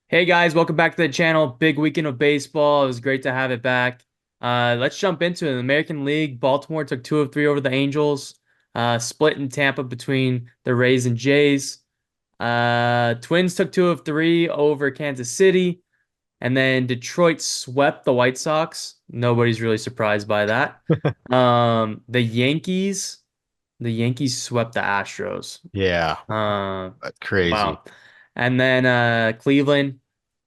Hey guys, welcome back to the channel. Big weekend of baseball. It was great to have it back. Let's jump into it. The American League, Baltimore took 2 of 3 over the Angels. Split in Tampa between the Rays and Jays. Twins took 2 of 3 over Kansas City. And then Detroit swept the White Sox. Nobody's really surprised by that. The Yankees swept the Astros. Yeah, that's crazy. Wow. And then Cleveland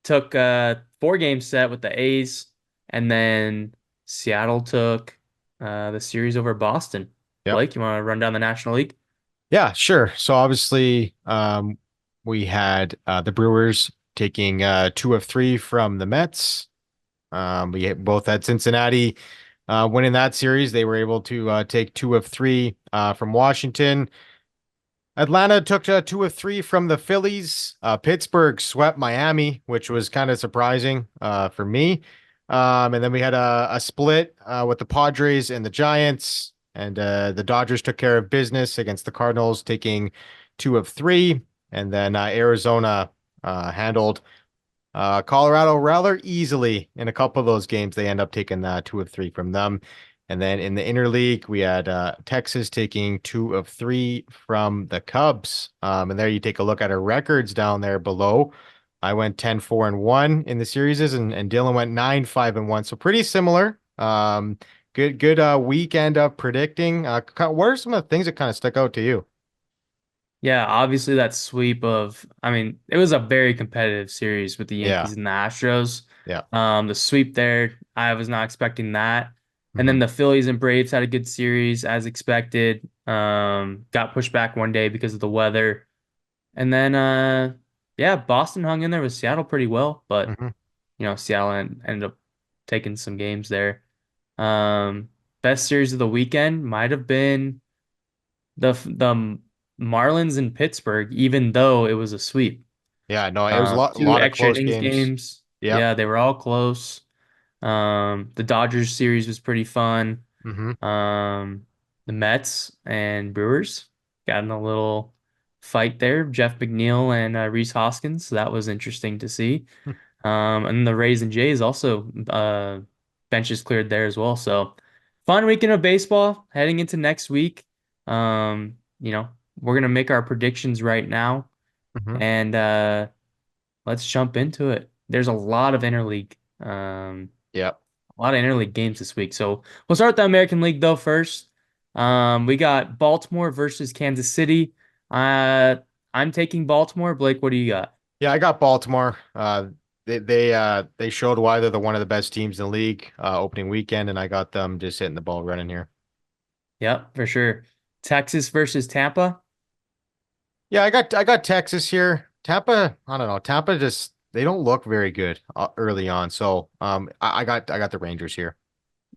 took a 4 game set with the A's, and then Seattle took the series over Boston. Yep. Blake, you want to run down the National League? Yeah, sure. So obviously, we had the Brewers taking 2 of 3 from the Mets. Both had Cincinnati winning that series. They were able to take 2 of 3 from Washington. Atlanta took 2 of 3 from the Phillies. Pittsburgh swept Miami, which was kind of surprising for me. And then we had a split with the Padres and the Giants, and the Dodgers took care of business against the Cardinals, taking 2 of 3. And then Arizona handled Colorado rather easily in a couple of those games. They end up taking 2 of 3 from them. And then in the interleague, we had Texas taking 2 of 3 from the Cubs. And there you take a look at our records down there below. I went 10-4-1 in the series, and Dylan went 9-5-1. So pretty similar. Good weekend of predicting. What are some of the things that kind of stuck out to you? Yeah, obviously that sweep of, I mean, it was a very competitive series with the Yeah. Yankees and the Astros. Yeah. The sweep there, I was not expecting that. And then Hmm. the Phillies and Braves had a good series as expected. Got pushed back one day because of the weather. And then yeah, Boston hung in there with Seattle pretty well, but Hmm. Seattle ended up taking some games there. Um, Best series of the weekend might have been the Marlins in Pittsburgh, even though it was a sweep. Yeah, no, it was a Two lot of extra close innings games. games. Yep. Yeah, they were all close. The Dodgers series was pretty fun. Hmm. Um, the Mets and Brewers got in a little fight there. Jeff McNeil and Rhys Hoskins. So that was interesting to see. And the Rays and Jays also benches cleared there as well. So fun weekend of baseball heading into next week. We're gonna make our predictions right now, Hmm. and let's jump into it. There's Yep. a lot of interleague games this week. So we'll start with the American League though first. We got Baltimore versus Kansas City. Uh, I'm taking Baltimore. Blake, what do you got? Yeah, I got Baltimore. They showed why they're one of the best teams in the league opening weekend, and I got them just hitting the ball running here. Yep, for sure. Texas versus Tampa. Yeah, I got Texas here. Tampa, I don't know. Tampa just they don't look very good early on. So I got the Rangers here.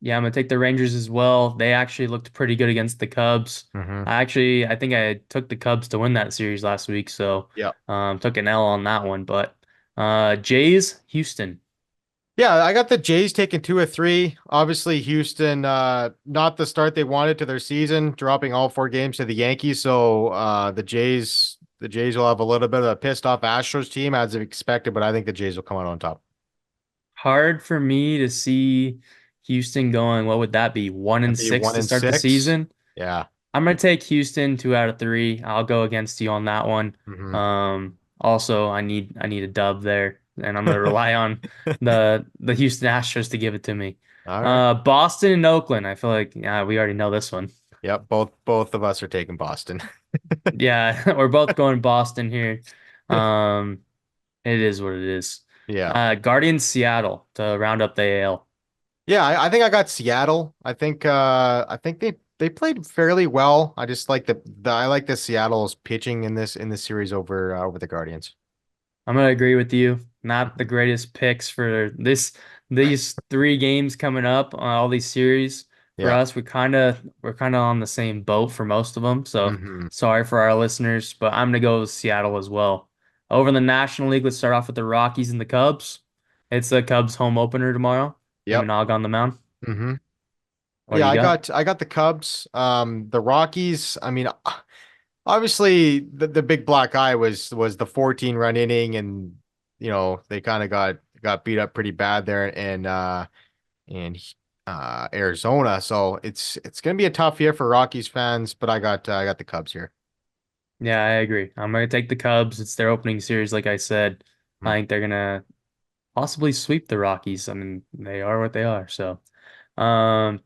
Yeah, I'm gonna take the Rangers as well. They actually looked pretty good against the Cubs. Hmm. I think I took the Cubs to win that series last week, so Yeah. took an L on that one. But Jays, Houston. Yeah, I got the Jays taking 2 of 3. Obviously, Houston, not the start they wanted to their season, dropping all 4 games to the Yankees. So the Jays will have a little bit of a pissed off Astros team as expected, but I think the Jays will come out on top. Hard for me to see Houston going. What would that be? One That'd and be six one to and start the six. season. Yeah. I'm gonna take Houston 2 out of 3. I'll go against you on that one. Hmm. Also, I need a dub there, and I'm gonna rely on the Houston Astros to give it to me. All right. Boston and Oakland. I feel like yeah, we already know this one. Yep. Both of us are taking Boston. Yeah, we're both going Boston here. Um, it is what it is. Yeah. Guardians Seattle to round up the AL. Yeah, I think I got Seattle. I think they played fairly well. I just like the I like the Seattle's pitching in this series over the Guardians. I'm gonna agree with you. Not the Mhm. greatest picks for these 3 games coming up on all these series. For Yeah. us, we're kind of on the same boat for most of them. So Hmm. sorry for our listeners, but I'm gonna go with Seattle as well. Over in the National League, let's start off with the Rockies and the Cubs. It's the Cubs home opener tomorrow. Yep. Immunog on the mound. Hmm. What do Yeah, you I got? got I got the Cubs. The Rockies, I mean, obviously the big black eye was the 14 run inning, and they kind of got beat up pretty bad there in Arizona. So it's gonna be a tough year for Rockies fans, but I got the Cubs here. Yeah, I agree. I'm gonna take the Cubs. It's their opening series, like I said. Hmm. I think they're gonna possibly sweep the Rockies. I mean, they are what they are. So,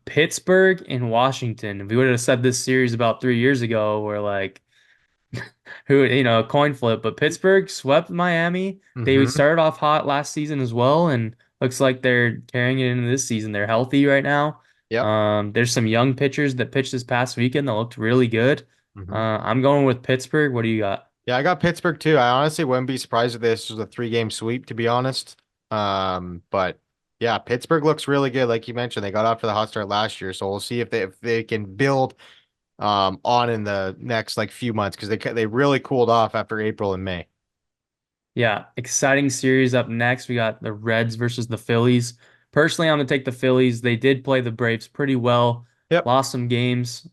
Pittsburgh and Washington. If we would have said this series about 3 years ago, we're like, who, a coin flip. But Pittsburgh swept Miami. They Hmm. started off hot last season as well, and looks like they're carrying it into this season. They're healthy right now. Yep. There's some young pitchers that pitched this past weekend that looked really good. Hmm. I'm going with Pittsburgh. What do you got? Yeah, I got Pittsburgh too. I honestly wouldn't be surprised if this was a three-game sweep, to be honest. But yeah, Pittsburgh looks really good. Like you mentioned, they got off to the hot start last year, so we'll see if they can build on in the next like few months because they really cooled off after April and May. Yeah, exciting series up next. We got the Reds versus the Phillies. Personally, I'm gonna take the Phillies. They did play the Braves pretty well. Yep. Lost some games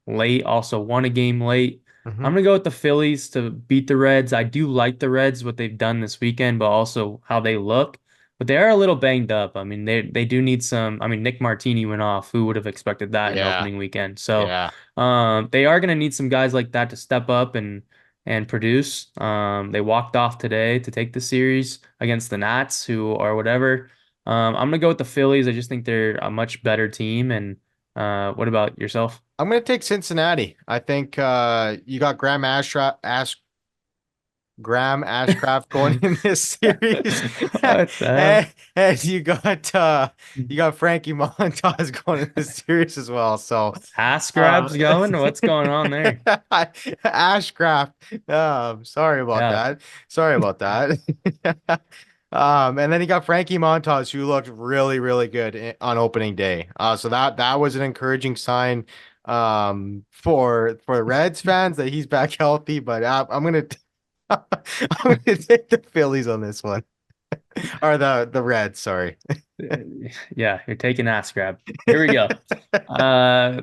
late, also won a game late. Hmm. I'm gonna go with the Phillies to beat the Reds. I do like the Reds, what they've done this weekend, but also how they look. But they are a little banged up. I mean, they do need some. I mean, Nick Martini went off. Who would have expected that in Yeah. opening weekend? So, Yeah. they are gonna need some guys like that to step up and produce. They walked off today to take the series against the Nats, who are whatever. I'm gonna go with the Phillies. I just think they're a much better team. And what about yourself? I'm gonna take Cincinnati. I think you got Graham Ashcraft going in this series. What the hell? And you got Frankie Montas going in this series as well. So Ass uh grabs going? What's going on there? Ashcraft. Sorry about Yeah. that. Sorry about that. And then you got Frankie Montas, who looked really, really good on opening day. So that was an encouraging sign for Reds fans that he's back healthy. But I'm gonna I'm gonna take the Phillies on this one. Or the Reds, sorry. Yeah, you're taking ass grab. Here we go. Uh,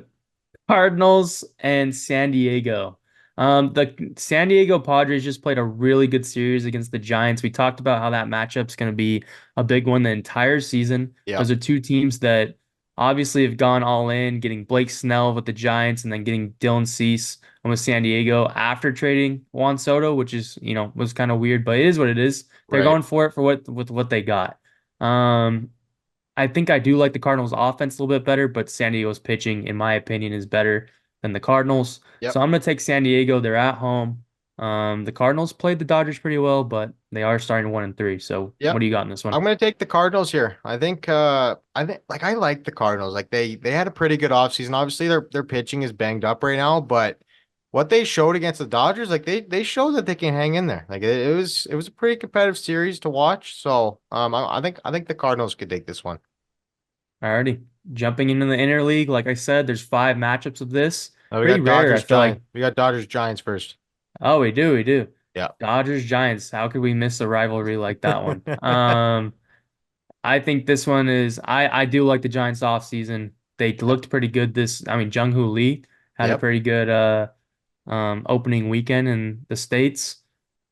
Cardinals and San Diego. The San Diego Padres just played a really good series against the Giants. We talked about how that matchup's going to be a big one the entire season. Yep. Those are two teams that obviously have gone all in, getting Blake Snell with the Giants and then getting Dylan Cease with San Diego after trading Juan Soto, which is, was kind of weird, but it is what it is. They're Right. going for it for what with what they got. Um, I think I do like the Cardinals offense a little bit better, but San Diego's pitching, in my opinion, is better than the Cardinals. So Yep. I'm gonna take San Diego. They're at home. The Cardinals played the Dodgers pretty well, but they are starting 1-3. So what Yep. do you got in this one? I'm gonna take the Cardinals here. I think like I like the Cardinals. Like they had a pretty good offseason. Obviously their pitching is banged up right now, but what they showed against the Dodgers, like they showed that they can hang in there. Like it was a pretty competitive series to watch. So I think the Cardinals could take this one. Alrighty. Jumping into the interleague, like I said, there's 5 matchups of this. We Pretty got rare, I Dodgers feel like. Giants. We got Dodgers Giants first. Oh, we do. Yeah. Dodgers Giants. How could we miss a rivalry like that one? I think this one is I do like the Giants off season. They Yep. looked pretty good I mean, Jung-Hoo Lee had a Yep. pretty good opening weekend in the States.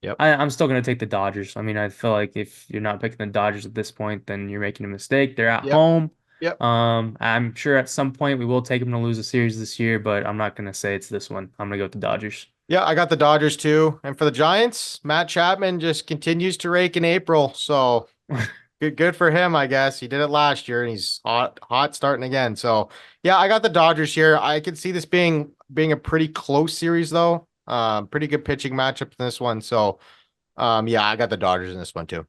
Yep. I'm still gonna take the Dodgers. I mean, I feel like if you're not picking the Dodgers at this point, then you're making a mistake. They're at Yep. home. Yep. I'm sure at some point we will take them to lose a series this year, but I'm not gonna say it's this one. I'm gonna go with the Dodgers. Yeah, I got the Dodgers too. And for the Giants, Matt Chapman just continues to rake in April. So good for him, I guess. He did it last year and he's hot starting again. So yeah, I got the Dodgers here. I could see this being a pretty close series though. Pretty good pitching matchup in this one. So yeah, I got the Dodgers in this one too.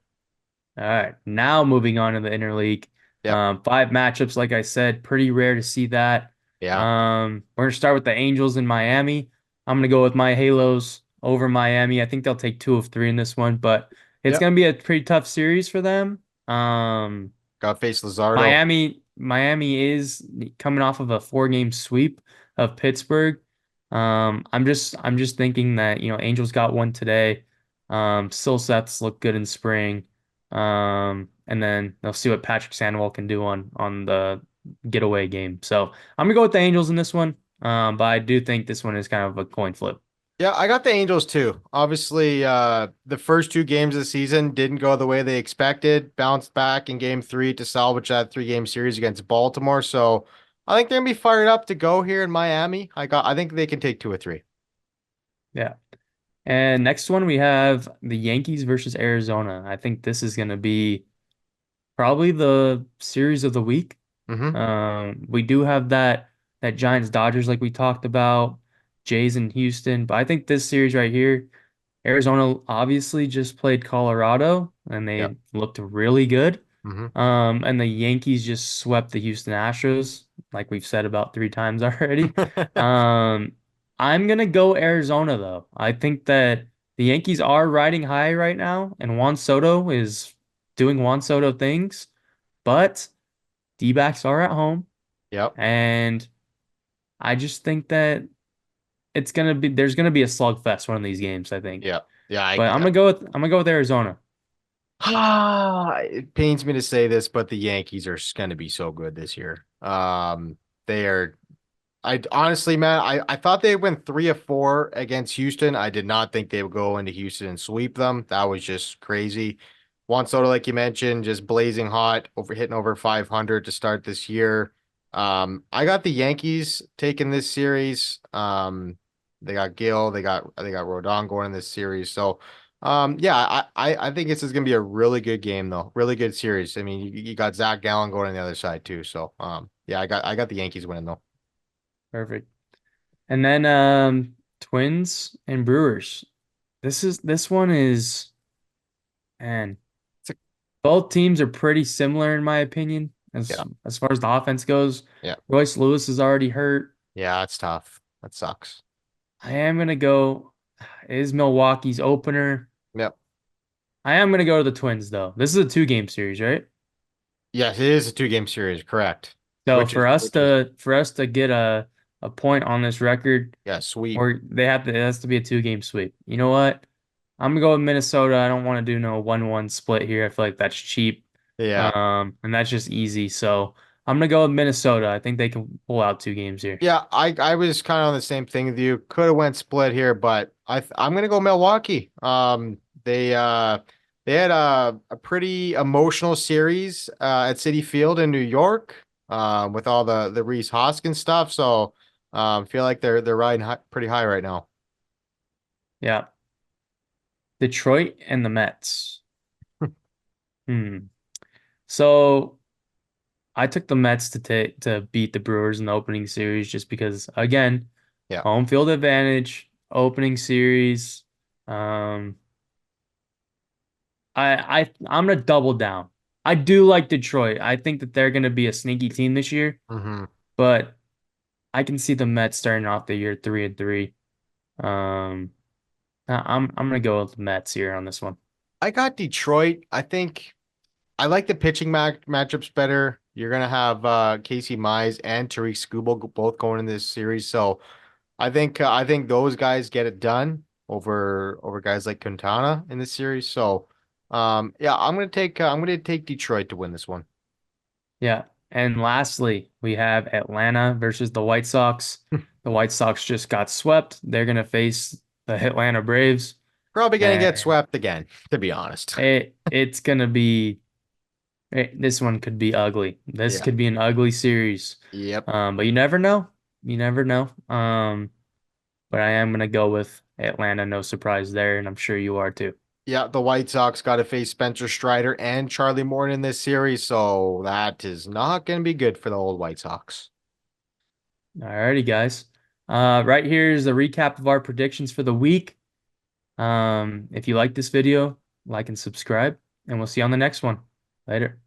All right, now moving on to the interleague. Yep. 5 matchups, like I said, pretty rare to see that. Yeah. We're gonna start with the Angels in Miami. I'm gonna go with my Halos over Miami. I think they'll take 2 of 3 in this one, but it's Yep. gonna be a pretty tough series for them. Got face Lizardo. Miami is coming off of a 4-game sweep of Pittsburgh. I'm just thinking that, Angels got one today. Silseth's look good in spring. And then they'll see what Patrick Sandoval can do on the getaway game. So I'm gonna go with the Angels in this one. But I do think this one is kind of a coin flip. Yeah, I got the Angels too. Obviously, the first two games of the season didn't go the way they expected. Bounced back in game three to salvage that three-game series against Baltimore. So I think they're gonna be fired up to go here in Miami. I think they can take two or three. Yeah. And next one we have the Yankees versus Arizona. I think this is going to be probably the series of the week. Mm-hmm. We do have that Giants Dodgers like we talked about, Jays in Houston, but I think this series right here, Arizona obviously just played Colorado and Yeah. they looked really good. Mm-hmm. And the Yankees just swept the Houston Astros, like we've said about three times already. Um, I'm gonna go Arizona though. I think that the Yankees are riding high right now, and Juan Soto is doing Juan Soto things, but D-backs are at home, Yep. and I just think that there's gonna be a slugfest one of these games, I think. Yeah. Yeah. But I'm gonna go with Arizona. It pains me to say this, but the Yankees are going to be so good this year. They are. I honestly, man, I thought they went 3 of 4 against Houston. I did not think they would go into Houston and sweep them. That was just crazy. Juan Soto, like you mentioned, just blazing hot, over hitting over 500 to start this year. I got the Yankees taking this series. They got Gill, they got Rodon going in this series. So, yeah, I think this is gonna be a really good game though, really good series. I mean, you got Zach Gallen going on the other side too. So, yeah, I got the Yankees winning though. Perfect. And then Twins and Brewers. This one is, man, It's a, both teams are pretty similar in my opinion yeah, as far as the offense goes. yeah, Royce Lewis is already hurt. yeah, it's tough. That sucks. I am gonna go it is Milwaukee's opener. Yep. I am gonna go to the Twins though. This is a two-game series, right? Yes, it is a two-game series, correct. So Which is which is for us to get a point on this record, yeah, sweet. or it has to be a two-game sweep. You know what? I'm gonna go with Minnesota. I don't want to do no 1-1 split here. I feel like that's cheap. Yeah. And that's just easy. So I'm gonna go with Minnesota. I think they can pull out two games here. Yeah, I was kind of on the same thing with you. Could have went split here, but I'm gonna go Milwaukee. They had a pretty emotional series at City Field in New York with all the Reese Hoskins stuff. So feel like they're riding pretty high right now. Yeah. Detroit and the Mets. Hmm. So I took the Mets to beat the Brewers in the opening series just because again, Yeah. home field advantage, opening series. Um I'm gonna double down. I do like Detroit. I think that they're gonna be a sneaky team this year, Hmm. but I can see the Mets starting off the year 3-3. Um I'm gonna go with the Mets here on this one. I got Detroit. I think I like the pitching matchups better. You're gonna have Casey Mize and Tariq Skubal both going in this series, so I think those guys get it done over guys like Quintana in this series. So, yeah, I'm gonna take Detroit to win this one. Yeah. And lastly, we have Atlanta versus the White Sox. The White Sox just got swept. They're going to face the Atlanta Braves. Probably gonna get And swept again, to be honest. it's going to be this one could be ugly. This Yeah. could be an ugly series. Yep. But you never know. You never know. But I am going to go with Atlanta. No surprise there, and I'm sure you are too. Yeah, the White Sox got to face Spencer Strider and Charlie Morton in this series, so that is not gonna be good for the old White Sox. Alrighty, guys. Right here is the recap of our predictions for the week. If you like this video, like and subscribe, and we'll see you on the next one. Later.